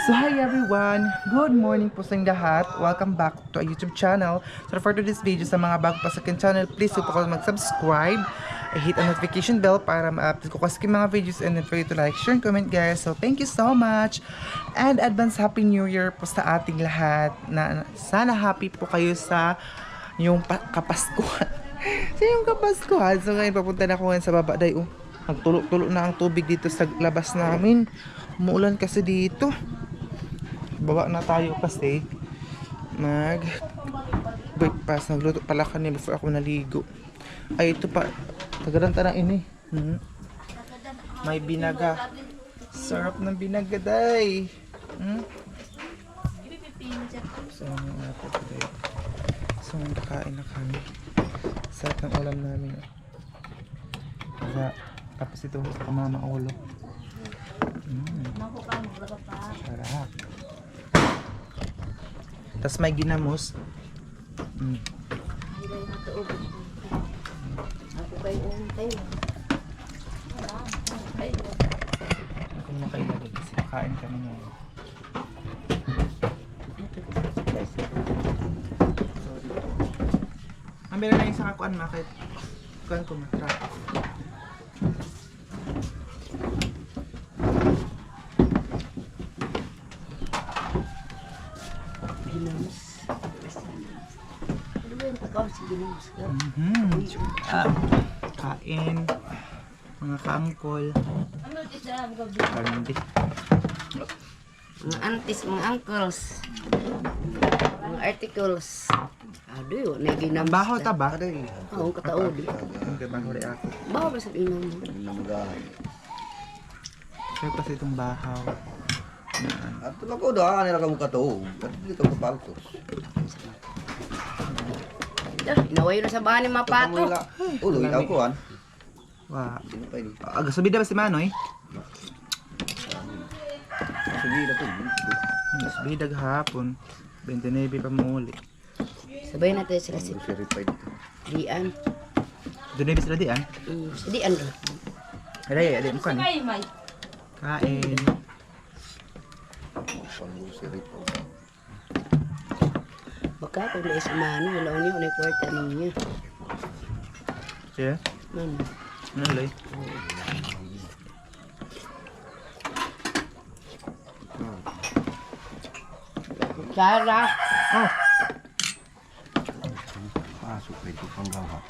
So hi everyone, good morning po sa inyong lahat. Welcome back to our YouTube channel. So for today's video, sa mga bago pa sa akin channel, please po kayo mag-subscribe, hit ang notification bell para ma-update ko kasi mga videos, and then for you to like, share, and comment guys. So thank you so much and advance Happy New Year po sa ating lahat. Sana happy po kayo sa yung kapaskuhan. Sa yung kapaskuhan. So ngayon papunta na ako ngayon sa baba dahil nagtulo-tulo na ang tubig dito sa labas namin. Umuulan kasi dito. Baba na tayo kasi mag breakfast. Nagluto pala kami before ako naligo. Ay ito pa, tagaranta na ini. May binaga. Sarap ng binaga day. So so nakain na kami. Sarap ng ulam namin. Kaya tapos ito kumama ulo. Sarap. Tapos may ginamos. Ako nakailagay kasi kain kami ngayon. Ang meron na yung sa kakuan makit. Kuan ko matra. Kain mga kaangkol, mga aunties, mga uncles, mga articles. Aduh, na ginam. baho ta ba? Oo, kataod. Ang baho rin ako. Baho ba sa inang mo? Kaya kasi itong bahaw. Ato na ko doon, nila ka mukha to. Dito ka paltos. Inawayo na sa bahan ni Mapato. Ulo, ikaw ko an. Wow. Sino pa ini? Sabida ba si Manoy? Sige na to. Sabida hapon. 29 pa muli. Sabay natin sila si Certified. Dian. Doon na sila diyan? Si Dian ro. Ay, mo kan. Kain. Pang certified. Baka kung na ismano, wala ko niya, kwarta niya. Siya? Ano loy? Sara. Oh. Pasok pa ito pang gawa.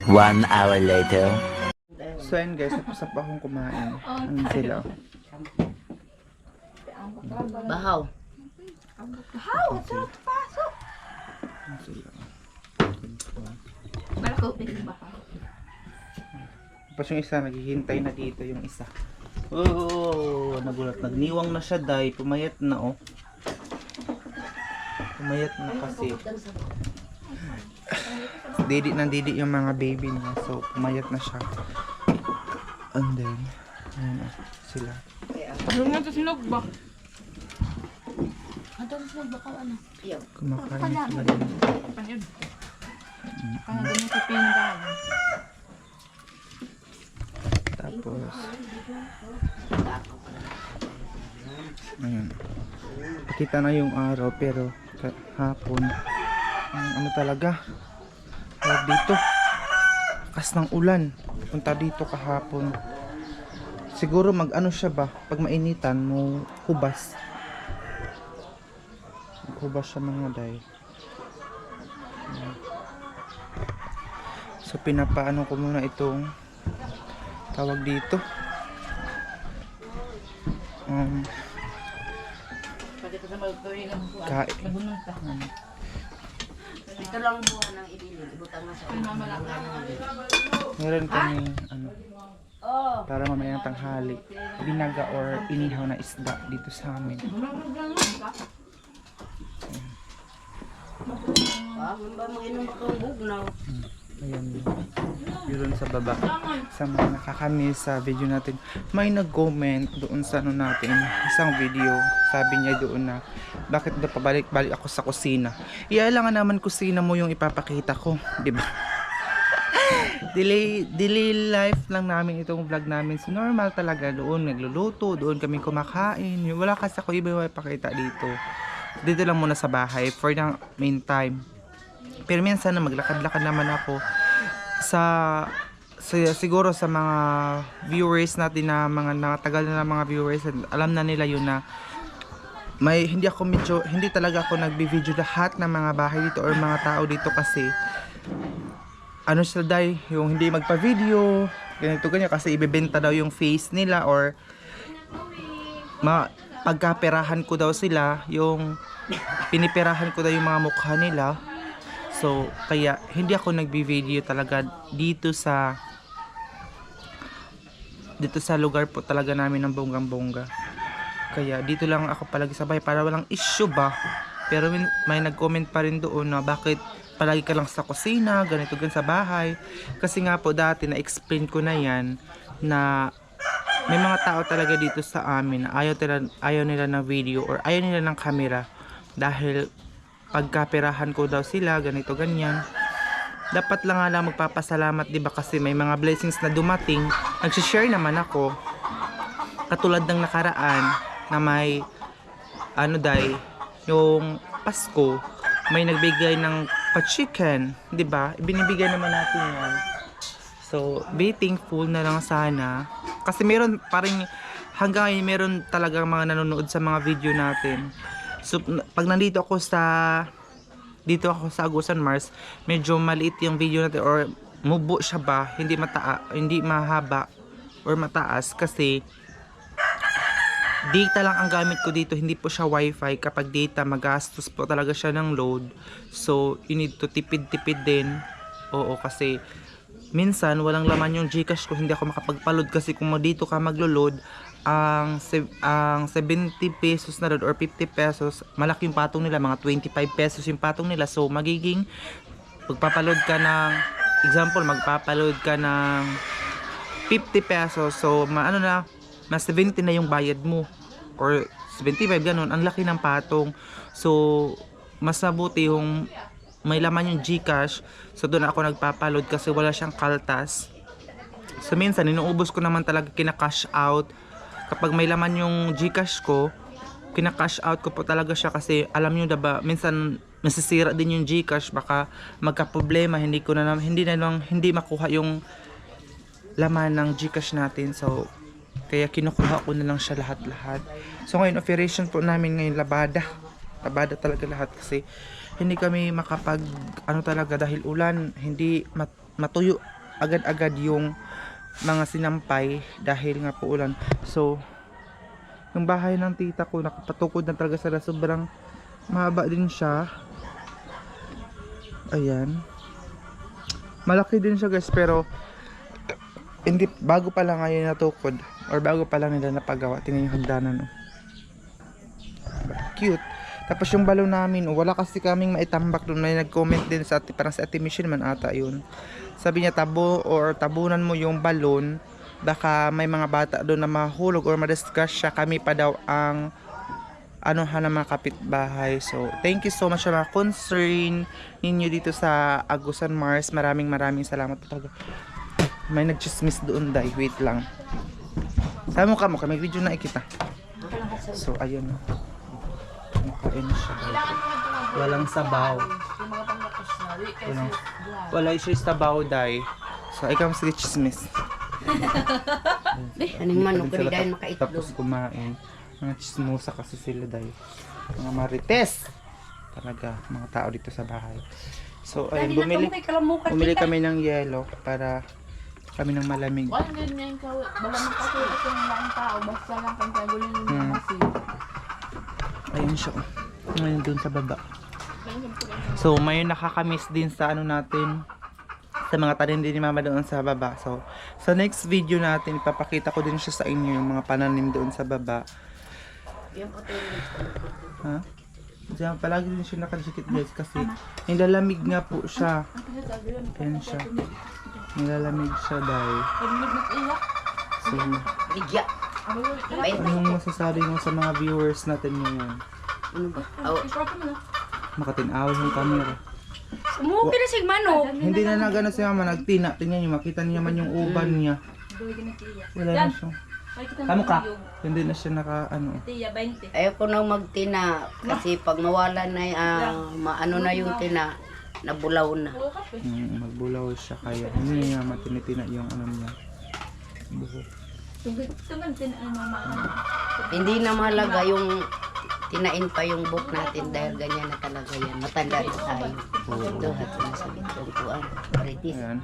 One hour later. So ayun guys, tapos na pa akong kumain. Ano sila? Bahaw. Ano sila? Tapos yung isa, naghihintay na dito yung isa. Oh, nagulat. Nagniwang na siya dahil pumayat na oh. Pumayat na kasi. Nandidi yung mga baby niya. So, pumayat na siya. And then, ayun na sila. Ano nga ito sinugba? Kumakain na sila din. Panyod. Kaya ganyan sa pinag. Tapos, ayun. Kita na yung araw pero hapon. Ano talaga? Dito. Lakas ng ulan. Punta dito kahapon. Siguro mag-ano siya ba? Pag mainitan mo hubas. Hubas siya mga day. So pinapaano ko muna itong tawag dito. Kain. Ito lang buwan ng ibili. Ibutang na sa Meron kami ano Oh. para mamaya ng tanghali binaga or inihaw na isda dito sa amin. Ba, mag-inom ka ng bugnaw. Ayan. Yun sa baba. Sa mga nakakamiss sa video natin. May nag-comment doon sa ano natin. Isang video. Sabi niya doon na bakit daw pabalik-balik ako sa kusina. Iailangan naman kusina mo yung ipapakita ko. Diba? delay life lang namin itong vlog namin. So normal talaga doon. Nagluluto. Doon kami kumakain. Wala kasi ako iba yung ipakita dito. Dito lang muna sa bahay. For the meantime. Pero minsan na maglakad-lakad naman ako siguro sa mga viewers natin na mga natagal na mga viewers, alam na nila yun na hindi talaga ako nagbi-video lahat ng mga bahay dito or mga tao dito kasi ano sila dahil yung hindi magpa-video ganito ganyan kasi ibebenta daw yung face nila or pagkaperahan ko daw sila yung piniperahan ko daw yung mga mukha nila. So, kaya hindi ako nagbi-video talaga dito sa lugar po talaga namin ng bonggang-bongga. Kaya dito lang ako palagi sa bahay para walang issue ba. Pero may nag-comment pa rin doon na bakit palagi ka lang sa kusina, ganito gan sa bahay. Kasi nga po dati na-explain ko na yan na may mga tao talaga dito sa amin na ayaw nila ng video or ayaw nila ng camera dahil pagkaperahan ko daw sila, ganito ganyan. Dapat lang nga lang magpapasalamat, diba? Kasi may mga blessings na dumating. Nagsishare naman ako. Katulad ng nakaraan na may yung Pasko, may nagbigay ng pa-chicken, diba? Ibinibigay naman natin yan. So, be thankful na lang sana. Kasi meron pa rin, hanggang ngayon meron talagang mga nanonood sa mga video natin. So, pag nandito ako sa Agusan Mars, medyo maliit yung video natin or mubo siya ba, hindi mahaba or mataas kasi data lang ang gamit ko dito, hindi po siya wifi. Kapag data, magastos po talaga siya ng load. So, you need to tipid-tipid din. Oo, kasi minsan walang laman yung Gcash ko, hindi ako makapagpa-load kasi kung dito ka maglo-load, ang 70 pesos na doon or 50 pesos, malaki yung patong nila, mga 25 pesos yung patong nila. So magiging magpapaload ka ng magpapaload ka ng 50 pesos, so mas 70 na yung bayad mo or 75 ganun, ang laki ng patong. So mas mabuti yung may laman yung Gcash, so doon ako nagpapaload kasi wala siyang kaltas. So minsan inuubos ko naman talaga, kina-cash out. Kapag may laman yung Gcash ko, kina-cash out ko po talaga siya kasi alam nyo diba, minsan nasisira din yung Gcash, baka magka-problema, hindi makuha yung laman ng Gcash natin. So, kaya kinukuha ko na lang siya lahat-lahat. So, ngayon, operation po namin ngayon, labada talaga lahat kasi hindi kami talaga dahil ulan, hindi matuyo agad-agad yung mga sinampay dahil nga po ulan. So yung bahay ng tita ko nakapatukod na talaga sila, sobrang mahaba din siya. Ayan, malaki din siya guys, pero hindi, bago pa lang ngayon natukod or bago pa lang nila napagawa. Tingnan yung hagdanan, no? Cute. Tapos yung balon namin, wala kasi kaming maitambak doon. May nag-comment din sa parang sa Ate Michelle man ata yun. Sabi niya tabunan mo yung balon, baka may mga bata doon na mahulog or madisgrasya. Kami pa daw ang ng mga kapitbahay. So thank you so much sa mga concern ninyo dito sa Agusan Mars. Maraming salamat po talaga. May nagchismis doon dahil wait lang. Sabi mo may video na ikita. So ayun, makain siya. Walang sabaw. Wala siya sabaw dahil. So ikaw sige chismis. Anong manok ko dahil makaitlog. Tapos kumain. Mga chismosa kasi sila dahil. Mga marites. Talaga, mga tao dito sa bahay. So ayun, bumili kami ng yelo para kami ng malamig. Wala ganyan ka. Wala magkasulat yung lang tao. Basta lang kang kagulin ng kasi. Ayun siya. Ngayon dun sa baba. So may nakakamiss din sa natin, sa mga tanim din ni mama doon sa baba. So sa next video natin ipapakita ko din siya sa inyo, yung mga pananim doon sa baba. Ha? Diyan, palagi din siya nakadikit guys kasi nilalamig nga po siya. Ayan siya. Nilalamig siya dahil. So, Ligya. Kapait. anong masasabi mo sa mga viewers natin ngayon? Ano ba? Oh, Makatinaw yung camera. Umuwi na sig manok. Hindi na nagana si mama, nagtina. Tingnan niyo, makita niyo naman yung uban niya. Wala na siya. Tama ka? Hindi na siya naka, ano. Tiya, 20. ayoko nang magtina kasi pag mawala na maano na yung tina, nabulaw na. Magbulaw siya kaya hindi niya matinitina yung ano niya. Buhok. Tungan din ang mama. Hindi na mahalaga yung tinain pa yung book natin dahil ganyan na talaga yan. Matanda na tayo. Duhat na sa bitungkuan. Paritis. Ayan.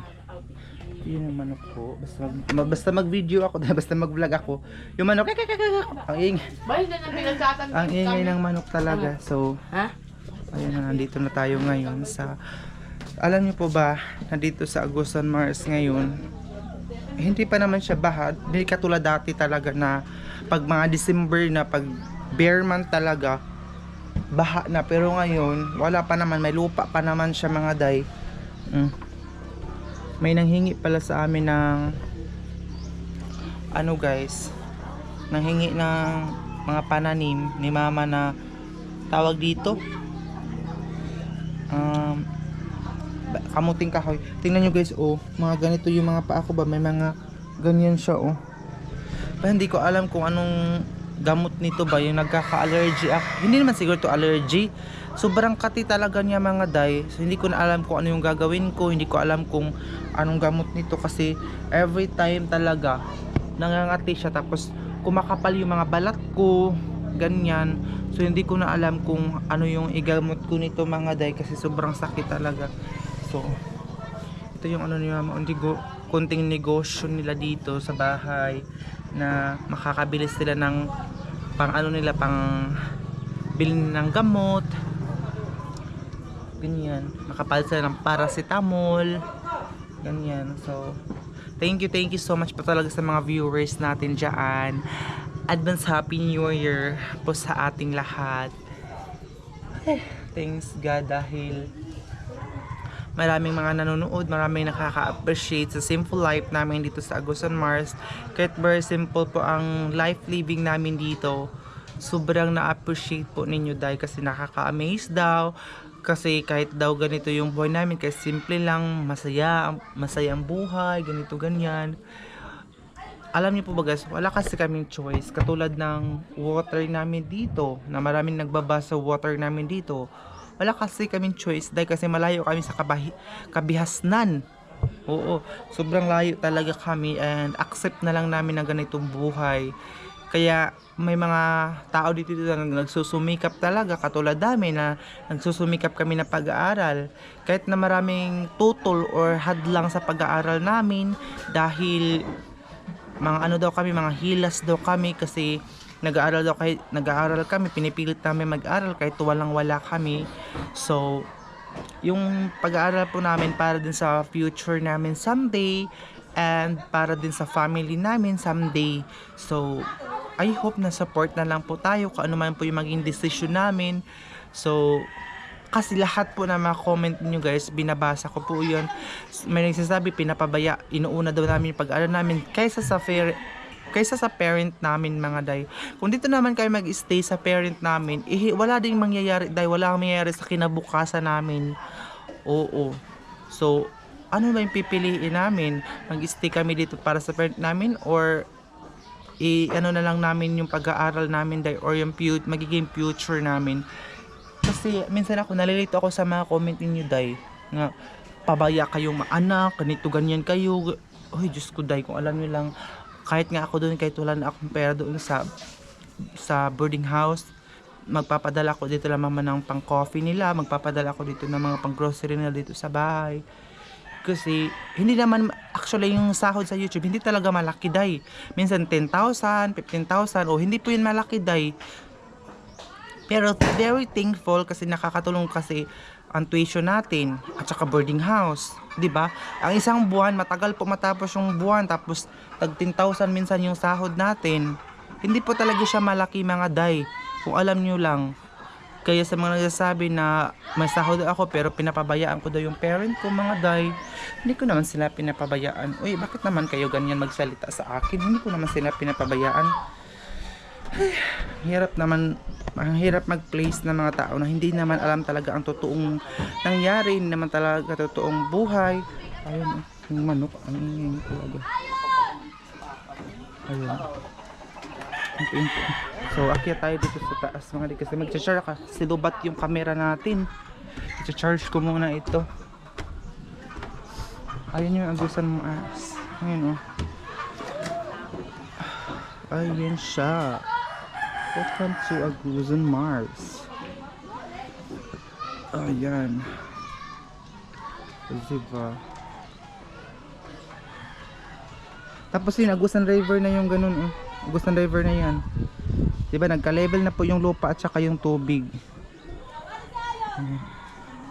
Yun yung manok ko. Basta mag-video ako, basta mag-vlog ako. Yung manok, ang ingay. Ang ingay ng manok talaga. So, Ha? ayan na, nandito na tayo ngayon sa... Alam niyo po ba, nandito sa Agusan Mars ngayon, hindi pa naman siya baha. Hindi katulad dati talaga na pag mga December na, pag bare month talaga, baha na. Pero ngayon, wala pa naman, may lupa pa naman siya mga day. May nanghingi pala sa amin ng ano guys, nanghingi ng mga pananim ni mama na tawag dito kamuting kahoy. Tingnan nyo guys, oh, mga ganito yung mga paa ko ba, may mga ganyan siya, oh. Pa hindi ko alam kung anong gamot nito ba, yung nagkaka-allergy ako. Hindi naman siguro to allergy. Sobrang kati talaga niya mga day. So, hindi ko na alam kung ano yung gagawin ko. Hindi ko alam kung anong gamot nito kasi every time talaga nangangati siya tapos kumakapal yung mga balat ko. Ganyan. So hindi ko na alam kung ano yung igamot ko nito mga day kasi sobrang sakit talaga. So ito yung ano niya, konting negosyo nila dito sa bahay na makakabili sila ng pang ano nila, pang bilhin ng gamot, ganyan, makapal sila ng paracetamol, ganyan. So thank you so much po talaga sa mga viewers natin dyan. Advance Happy New Year po sa ating lahat. Thanks God dahil maraming mga nanonood, maraming nakaka-appreciate sa simple life namin dito sa Agusan Mars. Kahit very simple po ang life living namin dito, sobrang na-appreciate po ninyo dahil kasi nakaka-amaze daw. Kasi kahit daw ganito yung buhay namin, kasi simple lang, masaya ang buhay, ganito ganyan. Alam niyo po ba guys, wala kasi kaming choice. Katulad ng water namin dito, na maraming nagbaba sa water namin dito. Wala kasi kaming choice dahil kasi malayo kami sa kabihasnan. Oo, sobrang layo talaga kami and accept na lang namin na ganitong buhay. Kaya may mga tao dito na nagsusumikap talaga katulad namin na nagsusumikap kami na pag-aaral. Kahit na maraming tutol or hadlang sa pag-aaral namin dahil mga ano daw kami, mga hilas daw kami kasi nag-aaral kami, pinipilit namin mag-aral kahit wala kami. So, yung pag-aaral po namin para din sa future namin someday and para din sa family namin someday. So, I hope na support na lang po tayo kung ano man po yung maging decision namin. So, kasi lahat po na mga comment niyo guys, binabasa ko po yun. May nagsasabi, pinapabaya, inuuna daw namin yung pag-aaral namin kaysa sa parent namin mga day. Kung dito naman kayo mag-stay sa parent namin, wala ding mangyayari dahil wala kang mangyayari sa kinabukasan namin. Oo. So, ano ba yung pipiliin namin? Mag-stay kami dito para sa parent namin or ano na lang namin yung pag-aaral namin day or yung magiging future namin. Kasi minsan nalilito ako sa mga comment niyo day nga pabaya kayong maanak, ganito ganyan kayo. Oy, Diyos ko day, kung alam niyo lang, kahit nga ako doon, kahit wala na akong pera doon sa boarding house, magpapadala ko dito lang mama ng pang coffee nila, magpapadala ko dito ng mga pang grocery nila dito sa bahay. Kasi hindi naman actually yung sahod sa YouTube hindi talaga malaki day. Minsan 10,000, 15,000 o hindi po yun malaki day. Pero very thankful kasi nakakatulong kasi ang tuition natin at saka boarding house, 'di ba? Ang isang buwan matagal po matapos yung buwan tapos tag 10,000 minsan yung sahod natin. Hindi po talaga siya malaki mga day. Kung alam niyo lang. Kaya sa mga nagsasabi na may sahod ako pero pinapabayaan ko daw yung parent ko, mga day, hindi ko naman sila pinapabayaan. Uy, bakit naman kayo ganyan magsalita sa akin? Hindi ko naman sila pinapabayaan. Ay, hirap naman, ang hirap mag-place ng mga tao na hindi naman alam talaga ang totoong nangyari, hindi naman talaga totoong buhay. Ayun, yung manok, ang ingay talaga. Ayun. So, akyat tayo dito sa taas mga di kasi mag-charge ka. Silubat yung camera natin. I-charge ko muna ito. Ayun yung agusan mong ass. Ayun, oh. Ayun siya. Welcome to Agusan Mars. Ayan. Diba? Tapos yun, Agusan River na yung ganun, oh. Agusan River na yan. Diba, nagka-level na po yung lupa at saka yung tubig.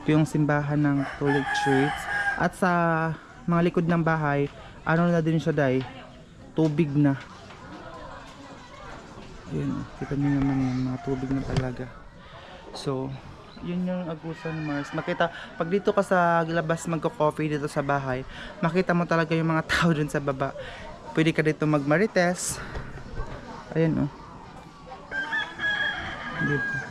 Ito yung simbahan ng Catholic Church. At sa mga likod ng bahay, ano na din siya, day? Tubig na. Ayun, kita nyo naman yan, mga tubig na talaga. So, yun yung Agusan Mars. Makita, pag dito ka sa labas magko-coffee dito sa bahay, makita mo talaga yung mga tao dun sa baba. Pwede ka dito magmarites. Ayan, oh. Dito.